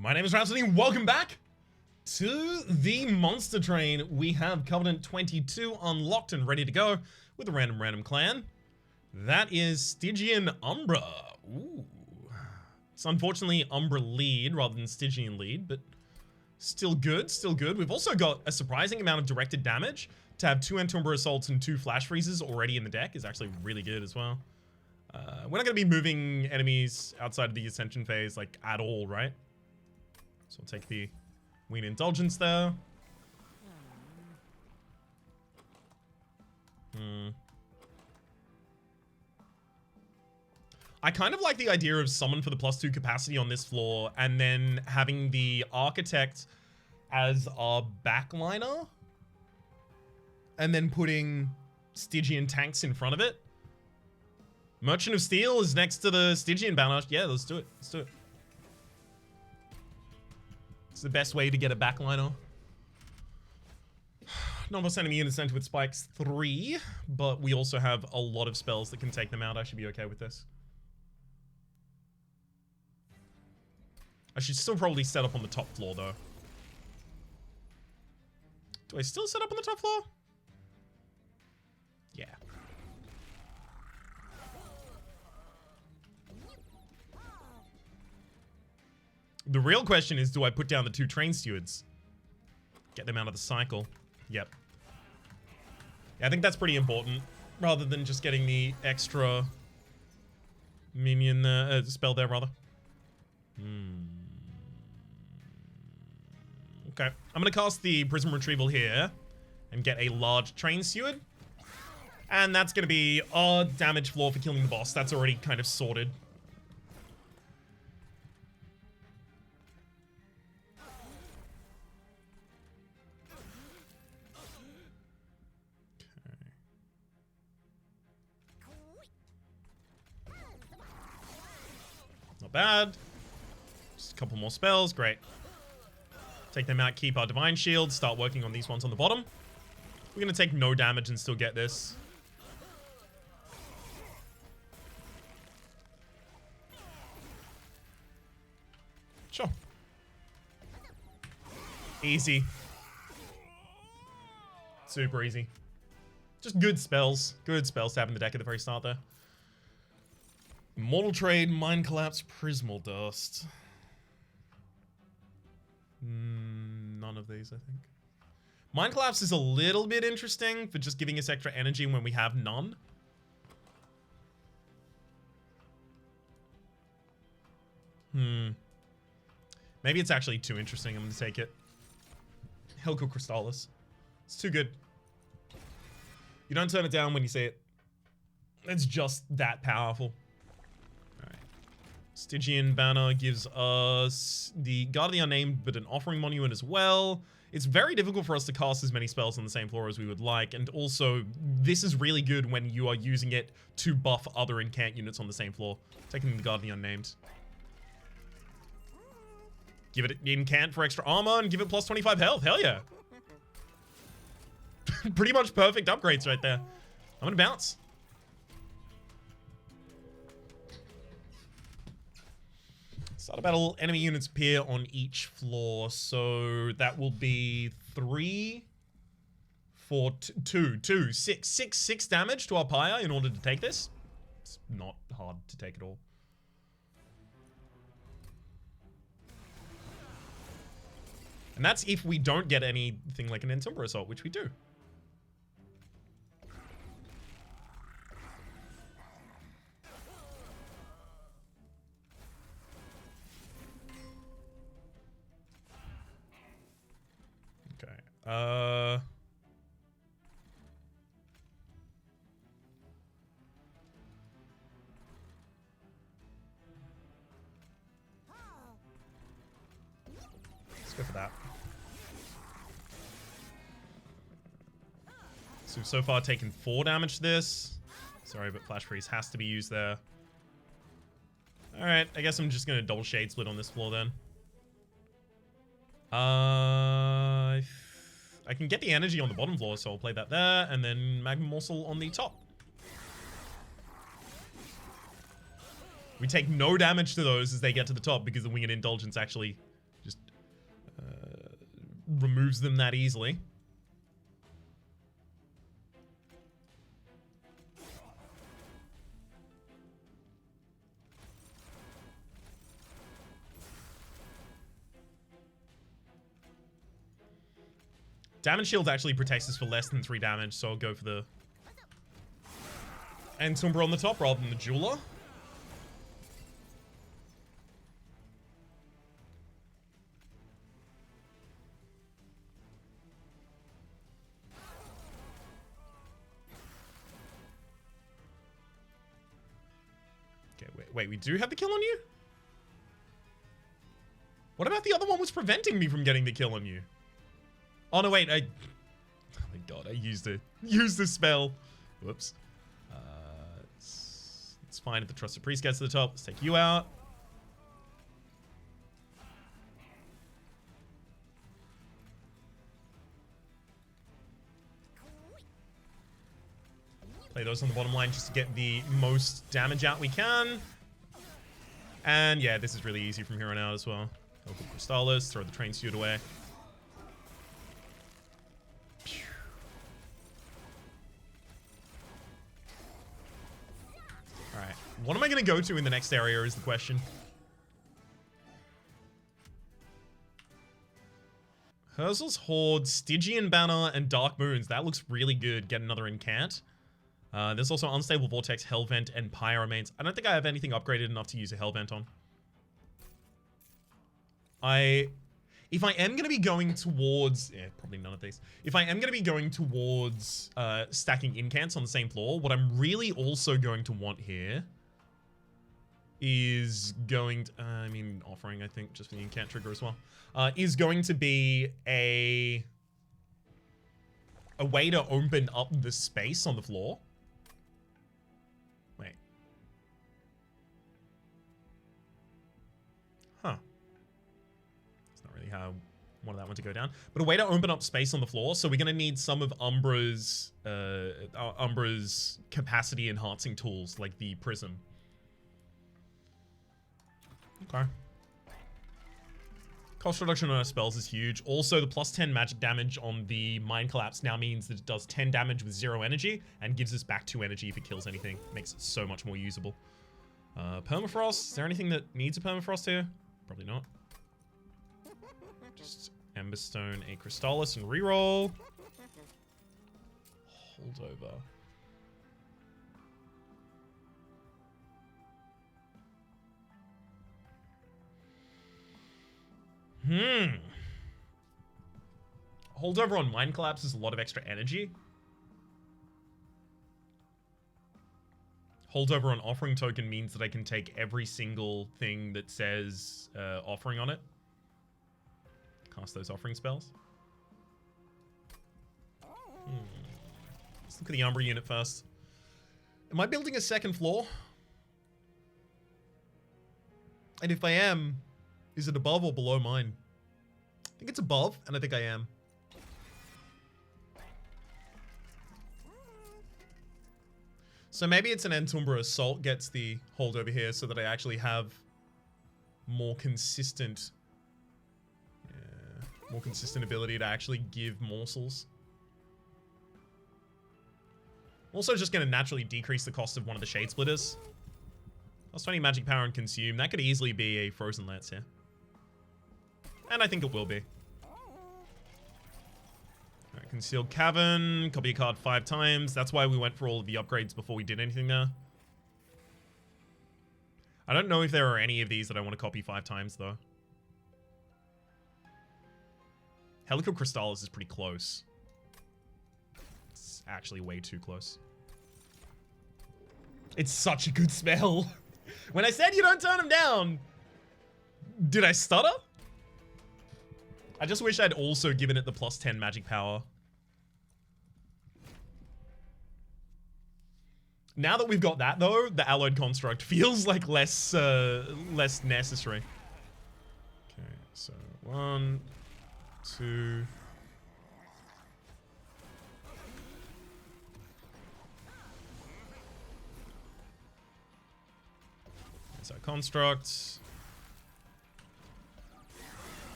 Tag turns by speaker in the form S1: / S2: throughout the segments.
S1: My name is Rhapsody, welcome back to the Monster Train. We have Covenant 22 unlocked and ready to go with the random clan. That is Stygian Umbra. Ooh. It's unfortunately Umbra lead rather than Stygian lead, but still good, still good. We've also got a surprising amount of directed damage. To have 2 Umbra Assaults and 2 Flash Freezes already in the deck is actually really good as well. We're not going to be moving enemies outside of the Ascension phase, like, at all, right? So we'll take the Ween Indulgence there. I kind of like the idea of summon for the +2 capacity on this floor, and then having the Architect as our backliner, and then putting Stygian tanks in front of it. Merchant of Steel is next to the Stygian banner. Yeah, let's do it. Let's do it. It's the best way to get a backliner. Non-boss enemy units sent with spikes 3, but we also have a lot of spells that can take them out. I should be okay with this. I should still probably set up on the top floor, though. Do I still set up on the top floor? Yeah. The real question is, do I put down the 2 train stewards? Get them out of the cycle. Yep. Yeah, I think that's pretty important. Rather than just getting the extra minion spell there, rather. Okay. I'm going to cast the Prism Retrieval here and get a large train steward. And that's going to be our damage floor for killing the boss. That's already kind of sorted. Not bad. Just a couple more spells. Great. Take them out, keep our Divine Shield, start working on these ones on the bottom. We're going to take no damage and still get this. Sure. Easy. Super easy. Just good spells. Good spells to have in the deck at the very start there. Immortal Trade, Mind Collapse, Prismal Dust. None of these, I think. Mind Collapse is a little bit interesting for just giving us extra energy when we have none. Maybe it's actually too interesting. I'm going to take it. Helco Crystallis. It's too good. You don't turn it down when you see it. It's just that powerful. Stygian banner gives us the Guard of the Unnamed, but an Offering Monument as well. It's very difficult for us to cast as many spells on the same floor as we would like, and also, this is really good when you are using it to buff other incant units on the same floor. Taking the Guard of the Unnamed. Give it incant for extra armor, and give it plus 25 health. Hell yeah. Pretty much perfect upgrades right there. I'm gonna bounce. Start battle, enemy units appear on each floor, so that will be 3, 4, 2, 6 damage to our pyre in order to take this. It's not hard to take at all. And that's if we don't get anything like an Umbra Assault, which we do. Let's go for that. So we've so far taken 4 damage to this. Sorry, but Flash Freeze has to be used there. Alright, I guess I'm just going to double Shade Split on this floor then. I can get the energy on the bottom floor, so I'll play that there, and then Magma Morsel on the top. We take no damage to those as they get to the top because the Winged Indulgence actually just removes them that easily. Damage shield actually protects us for less than 3 damage, so I'll go for the Umbra on the top rather than the Jeweler. Okay, wait, we do have the kill on you? What about the other one was preventing me from getting the kill on you? Oh no, wait, oh my god, I used the spell. Whoops. It's fine if the Trusted Priest gets to the top. Let's take you out. Play those on the bottom line just to get the most damage out we can. And yeah, this is really easy from here on out as well. Open Crystallis, throw the train suit away. Alright, what am I going to go to in the next area is the question. Herzl's Horde, Stygian Banner, and Dark Moons. That looks really good. Get another Incant. There's also Unstable Vortex, Hellvent, and Pyromanes. I don't think I have anything upgraded enough to use a Hellvent on. If I am going to be going towards... Yeah, probably none of these. If I am going to be going towards stacking Incants on the same floor, what I'm really also going to want here is going to... I mean, offering, I think, just for the Incant trigger as well. Is going to be a way to open up the space on the floor. Wait. Huh. That's not really how I wanted that one to go down. But a way to open up space on the floor. So we're going to need some of Umbra's capacity enhancing tools, like the Prism. Okay. Cost reduction on our spells is huge. Also, the plus 10 magic damage on the Mind Collapse now means that it does 10 damage with 0 energy and gives us back 2 energy if it kills anything. Makes it so much more usable. Permafrost. Is there anything that needs a Permafrost here? Probably not. Just Emberstone, a Crystallis, and reroll. Holdover. Holdover on Mind Collapse is a lot of extra energy. Holdover on Offering Token means that I can take every single thing that says Offering on it. Cast those Offering spells. Let's look at the Umbra unit first. Am I building a second floor? And if I am, is it above or below mine? I think it's above, and I think I am. So maybe it's an Entumbra Assault gets the hold over here so that I actually have more consistent... Yeah, more consistent ability to actually give morsels. Also just going to naturally decrease the cost of one of the Shade Splitters. Plus 20 magic power and consume. That could easily be a Frozen Lance here. And I think it will be. Alright, Concealed Cavern. Copy a card 5 times. That's why we went for all of the upgrades before we did anything there. I don't know if there are any of these that I want to copy 5 times, though. Helical Crystallis is pretty close. It's actually way too close. It's such a good spell. When I said you don't turn them down, did I stutter? I just wish I'd also given it the plus 10 magic power. Now that we've got that, though, the Alloyed Construct feels like less necessary. Okay, so 1, 2... There's our construct.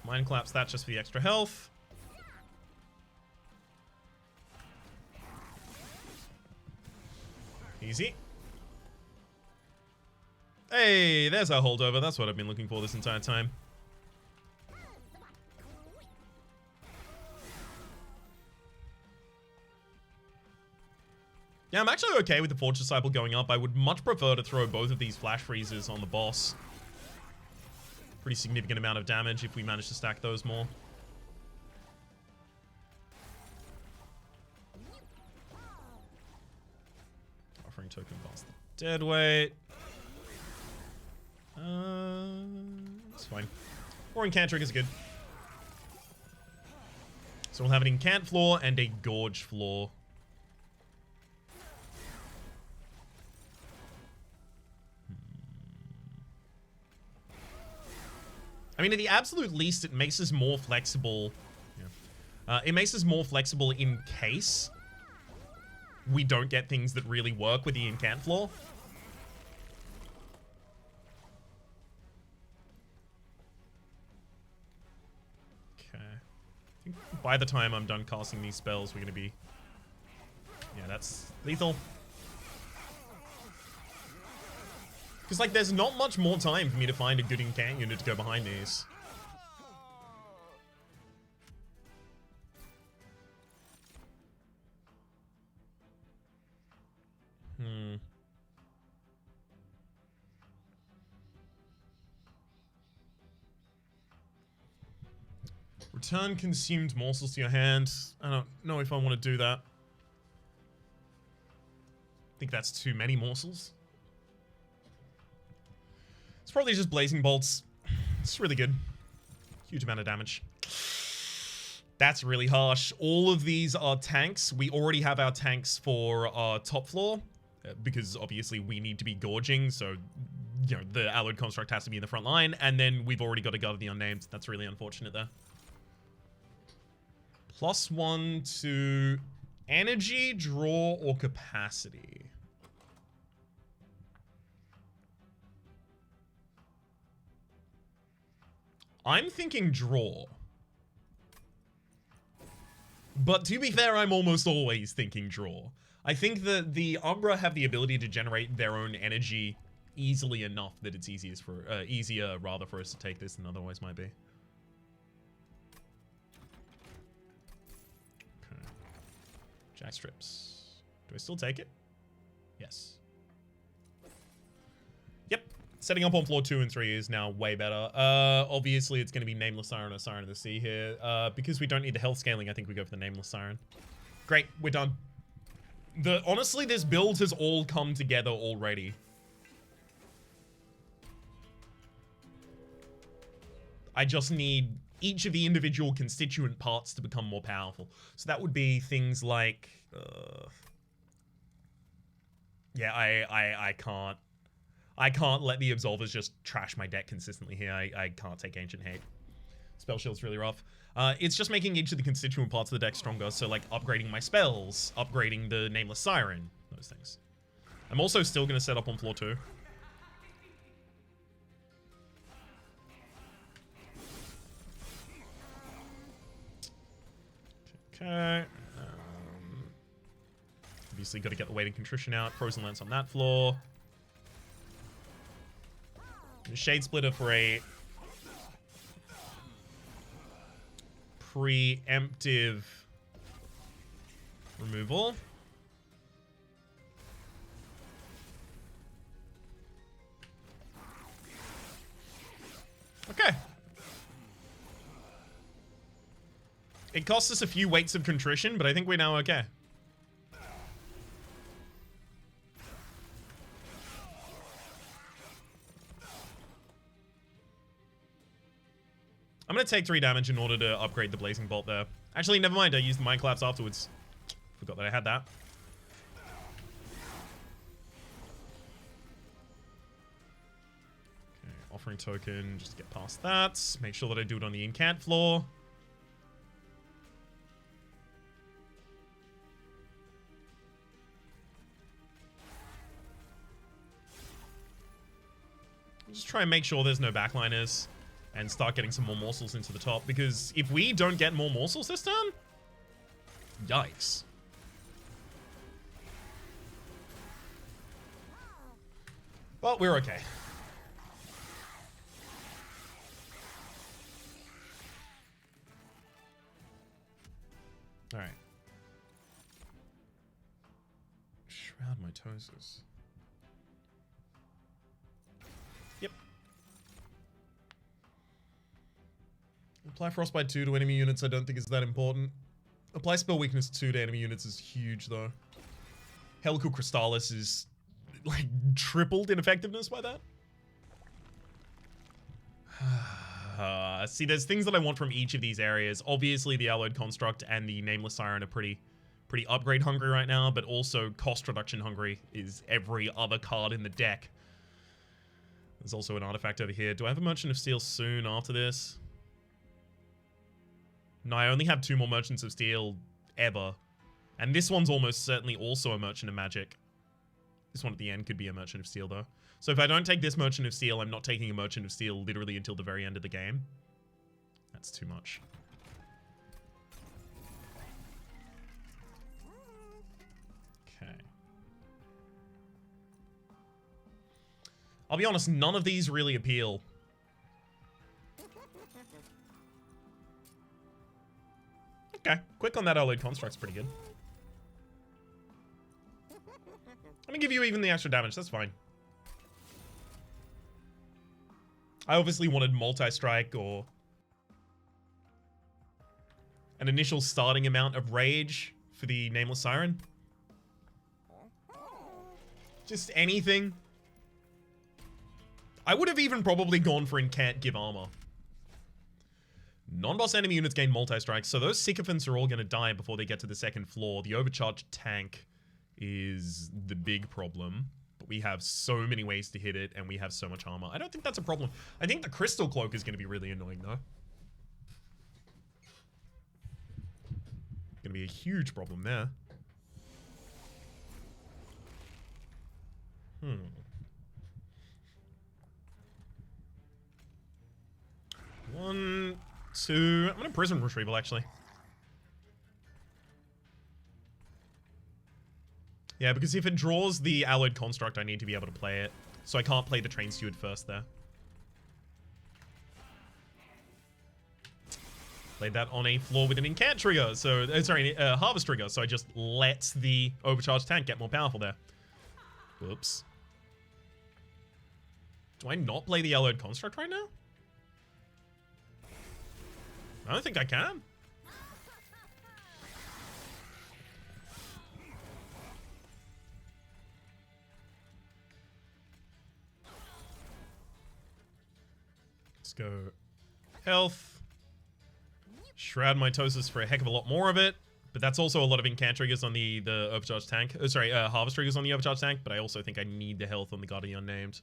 S1: Mind collapse that just for the extra health. Easy. Hey, there's our holdover. That's what I've been looking for this entire time. Yeah, I'm actually okay with the Forge Disciple going up. I would much prefer to throw both of these flash freezes on the boss. Pretty significant amount of damage if we manage to stack those more. Offering token past the dead weight. It's fine. Or Incant is good. So we'll have an Incant floor and a Gorge floor. I mean, at the absolute least, it makes us more flexible. Yeah. It makes us more flexible in case we don't get things that really work with the Incant floor. Okay. I think by the time I'm done casting these spells, we're going to be... Yeah, that's lethal. Because, like, there's not much more time for me to find a good Incant unit to go behind these. Return consumed morsels to your hand. I don't know if I want to do that. I think that's too many morsels. It's probably just blazing bolts. It's really good. Huge amount of damage. That's really harsh. All of these are tanks. We already have our tanks for our top floor because obviously we need to be gorging. So, you know, the alloyed construct has to be in the front line. And then we've already got a Guard of the Unnamed. That's really unfortunate there. +1 to energy, draw, or capacity. I'm thinking draw. But to be fair, I'm almost always thinking draw. I think that the Umbra have the ability to generate their own energy easily enough that it's easier for us to take this than otherwise might be. Okay. Jack strips. Do I still take it? Yes. Yep. Setting up on floor 2 and 3 is now way better. Obviously, it's going to be Nameless Siren or Siren of the Sea here. Because we don't need the health scaling, I think we go for the Nameless Siren. Great, we're done. Honestly, this build has all come together already. I just need each of the individual constituent parts to become more powerful. So that would be things like... yeah, I can't let the Absolvers just trash my deck consistently here. I can't take Ancient Hate. Spell Shield's really rough. It's just making each of the constituent parts of the deck stronger. So, like, upgrading my spells, upgrading the Nameless Siren, those things. I'm also still going to set up on floor 2. Okay. Obviously, got to get the Weighted Contrition out. Frozen Lance on that floor. Shade Splitter for a preemptive removal. Okay. It costs us a few weights of contrition, but I think we're now okay. I'm going to take 3 damage in order to upgrade the Blazing Bolt there. Actually, never mind. I used the Mind Collapse afterwards. Forgot that I had that. Okay, offering token just to get past that. Make sure that I do it on the Incant floor. Just try and make sure there's no backliners. and start getting some more morsels into the top, because if we don't get more morsels this turn, yikes. But we're okay. Alright. Shroud mitosis. Yep. Apply Frostbite 2 to enemy units I don't think is that important. Apply Spell Weakness 2 to enemy units is huge though. Helical Crystallis is like tripled in effectiveness by that. See, there's things that I want from each of these areas. Obviously, the Alloyed Construct and the Nameless Siren are pretty upgrade hungry right now, but also cost reduction hungry is every other card in the deck. There's also an artifact over here. Do I have a Merchant of Steel soon after this? No, I only have 2 more Merchants of Steel ever. And this one's almost certainly also a Merchant of Magic. This one at the end could be a Merchant of Steel, though. So if I don't take this Merchant of Steel, I'm not taking a Merchant of Steel literally until the very end of the game. That's too much. Okay. I'll be honest, none of these really appeal. Okay, quick on that Alloyed Construct's pretty good. I'm gonna give you even the extra damage, that's fine. I obviously wanted multi-strike or an initial starting amount of rage for the Nameless Siren. Just anything. I would have even probably gone for Incant Give Armor. Non-boss enemy units gain multi-strikes, so those sycophants are all going to die before they get to the second floor. The overcharged tank is the big problem, but we have so many ways to hit it, and we have so much armor. I don't think that's a problem. I think the Crystal Cloak is going to be really annoying, though. Going to be a huge problem there. One, two... I'm going to Prison Retrieval, actually. Yeah, because if it draws the Alloyed Construct, I need to be able to play it. So I can't play the Train Steward first there. Played that on a floor with an Incant trigger, so... Harvest trigger, so I just let the Overcharged Tank get more powerful there. Whoops. Do I not play the Alloyed Construct right now? I don't think I can. Let's go health. Shroud Mitosis for a heck of a lot more of it. But that's also a lot of Incant triggers on the Overcharged Tank. Oh, sorry, Harvest triggers on the Overcharged Tank. But I also think I need the health on the God of the Unnamed.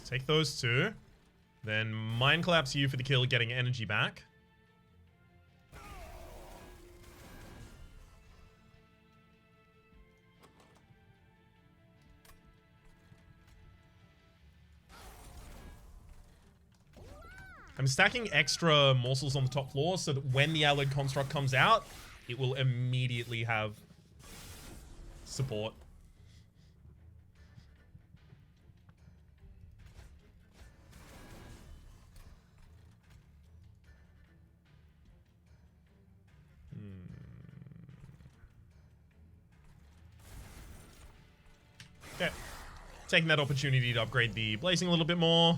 S1: Take those two. Then Mind Collapse you for the kill, getting energy back. I'm stacking extra morsels on the top floor so that when the Alloyed Construct comes out, it will immediately have support. Okay. Taking that opportunity to upgrade the Blazing a little bit more.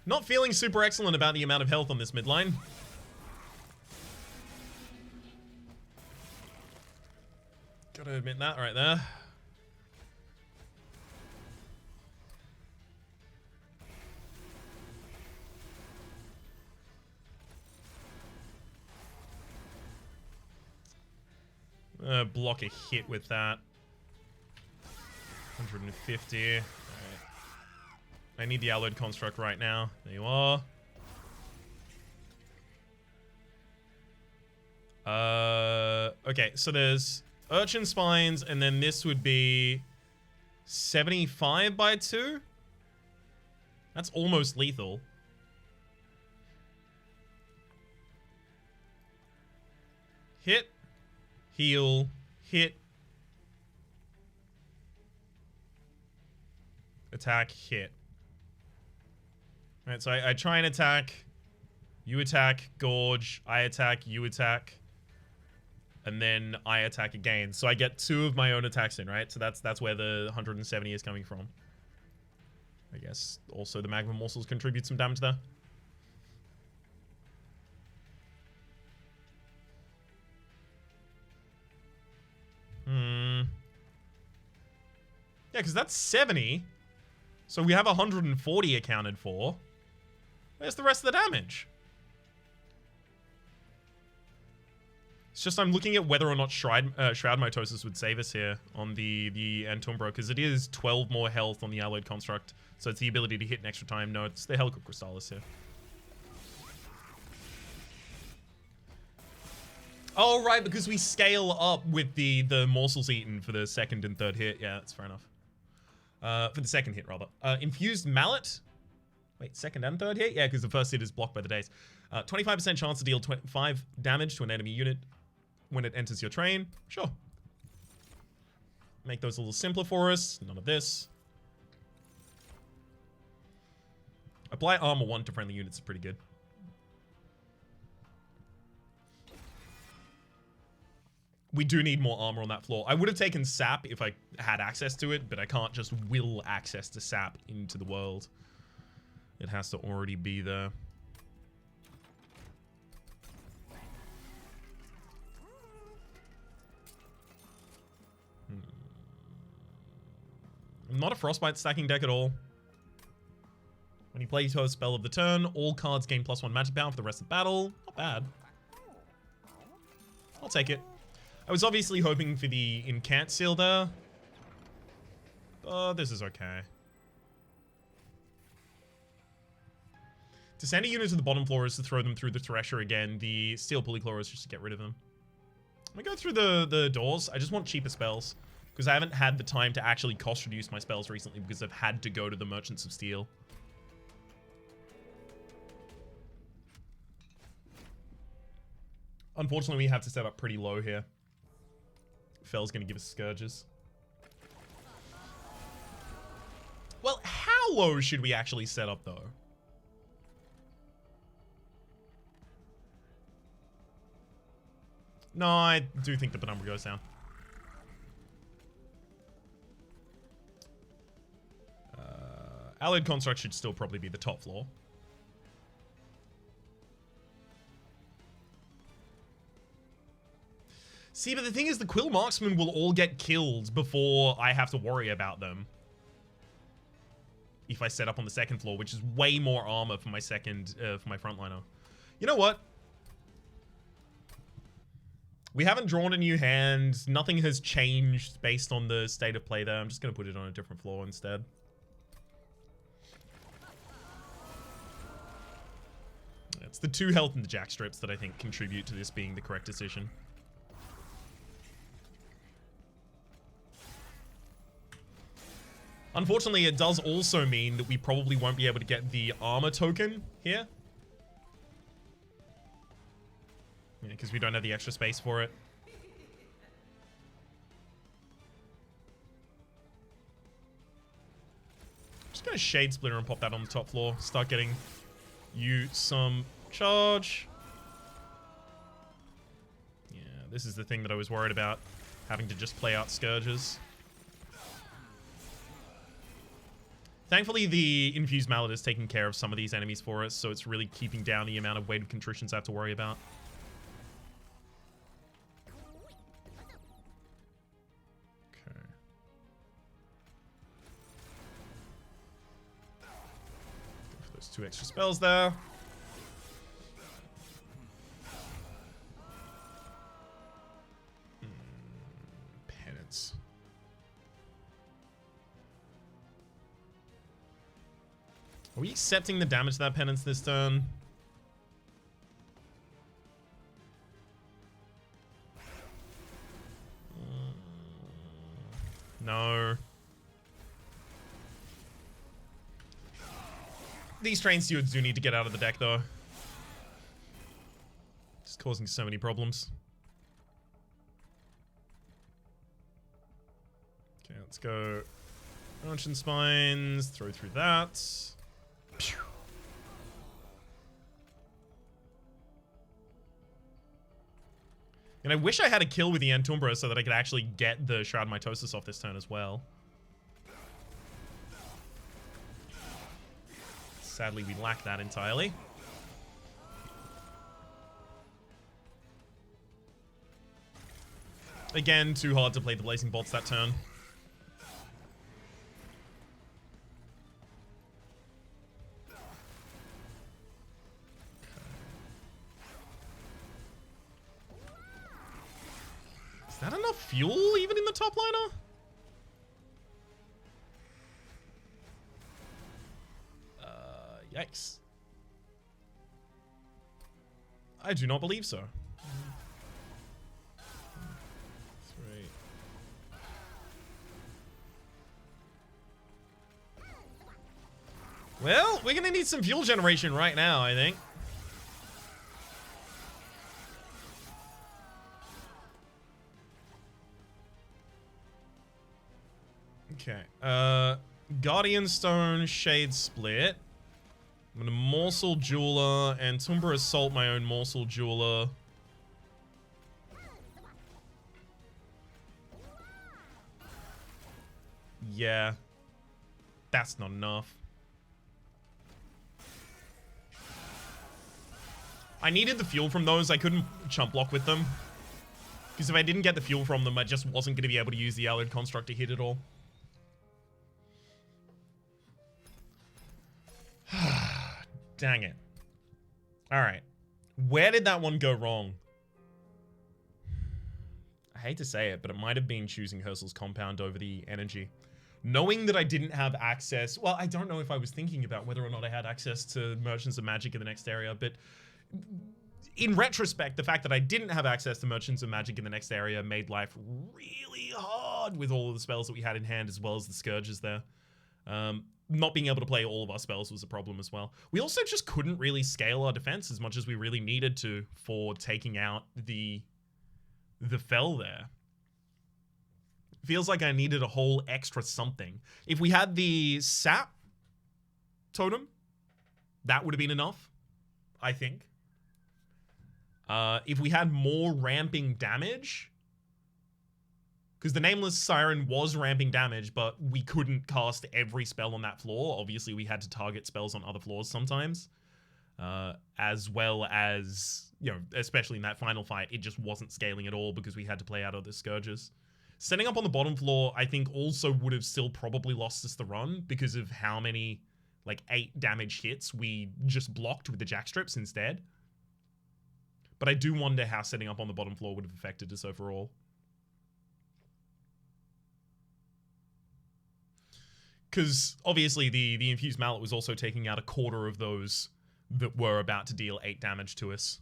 S1: Not feeling super excellent about the amount of health on this midline. admit that right there. Block a hit with that. 150. Alright. I need the alloyed construct right now. There you are. Okay, so there's urchin spines, and then this would be 75 by 2. That's almost lethal. Hit. Heal. Hit. Attack. Hit. Alright, so I try and attack. You attack. Gorge. I attack. You attack. And then I attack again. So I get 2 of my own attacks in, right? So that's where the 170 is coming from. I guess also the magma morsels contribute some damage there. Yeah, because that's 70. So we have 140 accounted for. Where's the rest of the damage? It's just I'm looking at whether or not Shroud Mitosis would save us here on the Umbra, because it is 12 more health on the Alloyed Construct. So it's the ability to hit an extra time. No, it's the Helical Crystallis here. Oh, right, because we scale up with the morsels eaten for the second and third hit. Yeah, that's fair enough. For the second hit, rather. Infused Mallet. Wait, second and third hit? Yeah, because the first hit is blocked by the daze. 25% chance to deal 5 damage to an enemy unit when it enters your train. Sure. Make those a little simpler for us. None of this. Apply armor 1 to friendly units is pretty good. We do need more armor on that floor. I would have taken sap if I had access to it, but I can't just will access to sap into the world. It has to already be there. Not a frostbite stacking deck at all. When you play your spell of the turn, all cards gain +1 magic power for the rest of the battle. Not bad. I'll take it. I was obviously hoping for the incant seal there. This is okay. To send a unit to the bottom floor is to throw them through the Thresher again. The Steel Pulleyclaw is just to get rid of them. I'm gonna go through the doors. I just want cheaper spells, because I haven't had the time to actually cost reduce my spells recently because I've had to go to the Merchants of Steel. Unfortunately, we have to set up pretty low here. Fell's gonna give us Scourges. Well, how low should we actually set up, though? No, I do think the Penumbra goes down. Allied Construct should still probably be the top floor. See, but the thing is, the Quill Marksmen will all get killed before I have to worry about them. If I set up on the second floor, which is way more armor for my second, for my frontliner. You know what? We haven't drawn a new hand. Nothing has changed based on the state of play there. I'm just going to put it on a different floor instead. It's the 2 health and the jack strips that I think contribute to this being the correct decision. Unfortunately, it does also mean that we probably won't be able to get the armor token here. Yeah, because we don't have the extra space for it. Just gonna Shade Splitter and pop that on the top floor. Start getting you some charge. Yeah, this is the thing that I was worried about. Having to just play out Scourges. Thankfully, the Infused Mallet is taking care of some of these enemies for us, so it's really keeping down the amount of weight of contritions I have to worry about. 2 extra spells there. Penance. Are we accepting the damage to that penance this turn? No. These train stewards do need to get out of the deck, though. Just causing so many problems. Okay, let's go. Ancient Spines, throw through that. Pew. And I wish I had a kill with the Umbra so that I could actually get the Shroud Mitosis off this turn as well. Sadly, we lack that entirely. Again, too hard to play the Blazing Bolts that turn. Is that enough fuel even in the top liner? Yikes. I do not believe so. 3. Well, we're gonna need some fuel generation right now, I think. Okay. Guardian Stone, Shade Split. I'm gonna Morsel Jeweler and Umbra Assault my own Morsel Jeweler. Yeah. That's not enough. I needed the fuel from those. I couldn't chump block with them. Because if I didn't get the fuel from them, I just wasn't going to be able to use the Allied Construct to hit it all. Dang it. Alright. Where did that one go wrong? I hate to say it, but it might have been choosing Hersel's Compound over the energy. Knowing that I didn't have access... Well, I don't know if I was thinking about whether or not I had access to Merchants of Magic in the next area, but... in retrospect, the fact that I didn't have access to Merchants of Magic in the next area made life really hard with all of the spells that we had in hand, as well as the Scourges there. Not being able to play all of our spells was a problem as well. We also just couldn't really scale our defense as much as we really needed to for taking out the Fel there. Feels like I needed a whole extra something. If we had the Sap totem, that would have been enough, I think. If we had more ramping damage, because the Nameless Siren was ramping damage, but we couldn't cast every spell on that floor. Obviously, we had to target spells on other floors sometimes. As well as, you know, especially in that final fight, it just wasn't scaling at all because we had to play out of the Scourges. Setting up on the bottom floor, I think, also would have still probably lost us the run because of how many, like, 8 damage hits we just blocked with the Jackstrips instead. But I do wonder how setting up on the bottom floor would have affected us overall. Because, obviously, the Infused Mallet was also taking out a quarter of those that were about to deal 8 damage to us.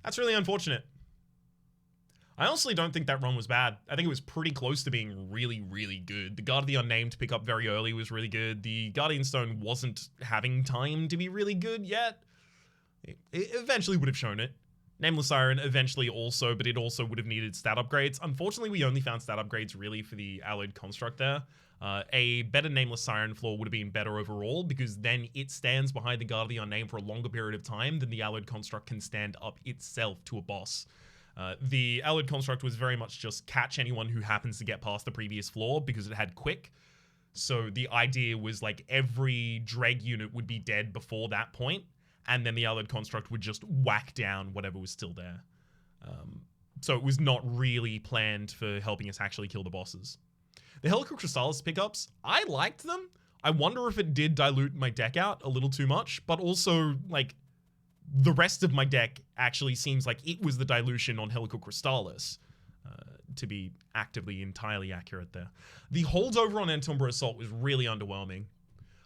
S1: That's really unfortunate. I honestly don't think that run was bad. I think it was pretty close to being really, really good. The Guard of the Unnamed to pick up very early was really good. The Guardian Stone wasn't having time to be really good yet. It eventually would have shown it. Nameless Siren eventually also, but it also would have needed stat upgrades. Unfortunately, we only found stat upgrades really for the Alloyed Construct there. A better Nameless Siren floor would have been better overall, because then it stands behind the Guard of the Unnamed for a longer period of time than the Alloyed Construct can stand up itself to a boss. The Alloyed Construct was very much just catch anyone who happens to get past the previous floor because it had quick. So the idea was like every Dreg unit would be dead before that point, and then the Alloyed Construct would just whack down whatever was still there. So it was not really planned for helping us actually kill the bosses. The Helical Crystallis pickups, I liked them. I wonder if it did dilute my deck out a little too much, but also, like, the rest of my deck actually seems like it was the dilution on Helical Crystallis, to be actively entirely accurate there. The holdover on Umbra Assault was really underwhelming.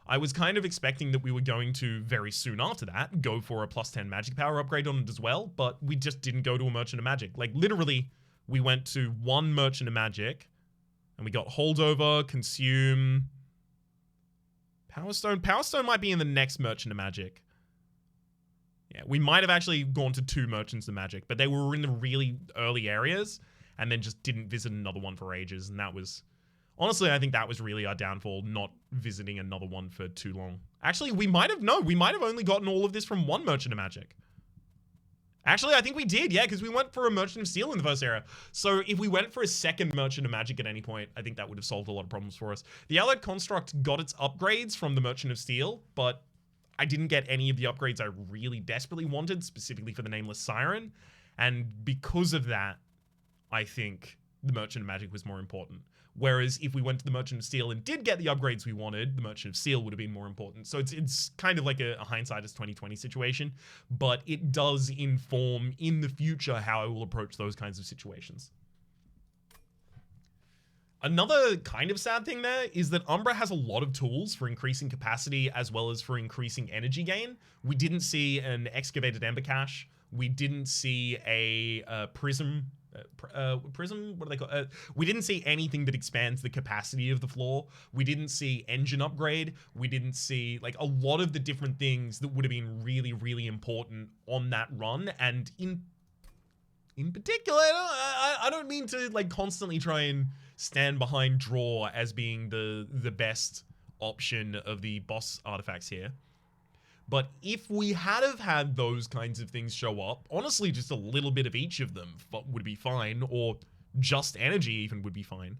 S1: I was kind of expecting that we were going to, very soon after that, go for a +10 magic power upgrade on it as well, but we just didn't go to a Merchant of Magic. Like, literally, we went to one Merchant of Magic, and we got holdover, consume, Power Stone. Power Stone might be in the next Merchant of Magic. Yeah, we might have actually gone to 2 Merchants of Magic, but they were in the really early areas, and then just didn't visit another one for ages, and that was... Honestly, I think that was really our downfall, not visiting another one for too long. Actually, we might have only gotten all of this from 1 Merchant of Magic. Actually, I think we did, yeah, because we went for a Merchant of Steel in the first era. So if we went for a second Merchant of Magic at any point, I think that would have solved a lot of problems for us. The Allied Construct got its upgrades from the Merchant of Steel, but I didn't get any of the upgrades I really desperately wanted, specifically for the Nameless Siren. And because of that, I think the Merchant of Magic was more important. Whereas if we went to the Merchant of Steel and did get the upgrades we wanted, the Merchant of Steel would have been more important. So it's kind of like a hindsight is 2020 situation, but it does inform in the future how I will approach those kinds of situations. Another kind of sad thing there is that Umbra has a lot of tools for increasing capacity as well as for increasing energy gain. We didn't see an excavated Ember Cache. We didn't see a prism. Prism? What do they call? We didn't see anything that expands the capacity of the floor. We didn't see engine upgrade. We didn't see like a lot of the different things that would have been really, really important on that run. And in particular, I don't mean to like constantly try and stand behind draw as being the best option of the boss artifacts here. But if we had have had those kinds of things show up, honestly, just a little bit of each of them would be fine, or just energy even would be fine,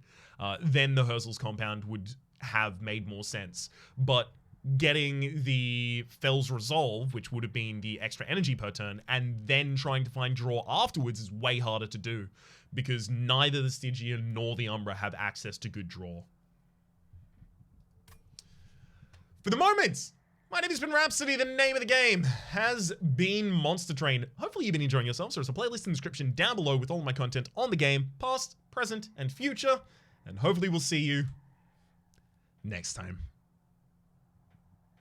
S1: then the Herzl's compound would have made more sense. But getting the Fell's Resolve, which would have been the extra energy per turn, and then trying to find draw afterwards is way harder to do, because neither the Stygian nor the Umbra have access to good draw. For the moment, my name has been Rhapsody. The name of the game has been Monster Train. Hopefully you've been enjoying yourself. So there's a playlist in the description down below with all of my content on the game, past, present, and future. And hopefully we'll see you next time.